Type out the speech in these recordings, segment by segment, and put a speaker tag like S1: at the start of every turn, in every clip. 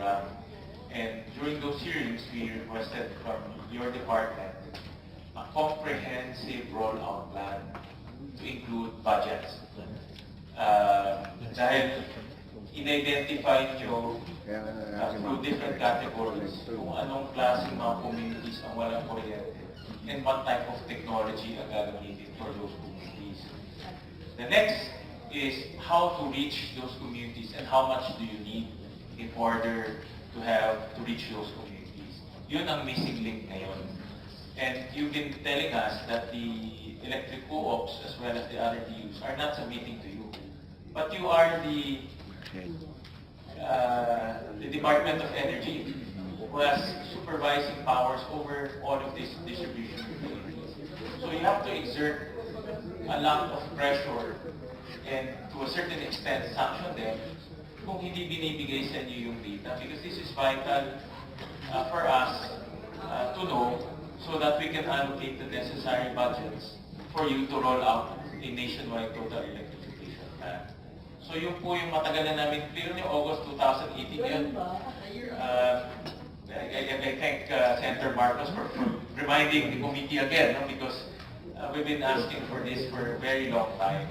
S1: program. And during those hearings, we requested from your department a comprehensive rollout plan to include budgets. Dahil in-identify nyo through different categories kung anong klaseng mga communities ang walang kuryente and what type of technology ang gagamitin for those communities. The next is how to reach those communities and how much do you need in order to reach those communities. Yun ang missing link ngayon. And you've been telling us that the electric co-ops as well as the other DUs are not submitting to you. But you are the Department of Energy who has supervising powers over all of these distribution utilities. So you have to exert a lot of pressure and to a certain extent sanction them kung hindi binibigay sa inyo yung data, because this is vital for us to know so that we can allocate the necessary budgets for you to roll out a nationwide total electrification plan. So yun po yung matagal na namin clear niyo, August 2018 yun. I thank Senator Marcos for reminding the committee again, no? Because we've been asking for this for a very long time.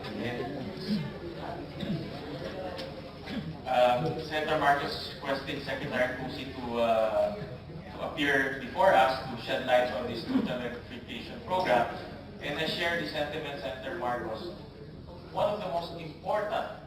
S1: Senator Marcos requested Secretary Pusi to appear before us to shed light on this total electrification program. And I share the sentiment, Senator Marcos. One of the most important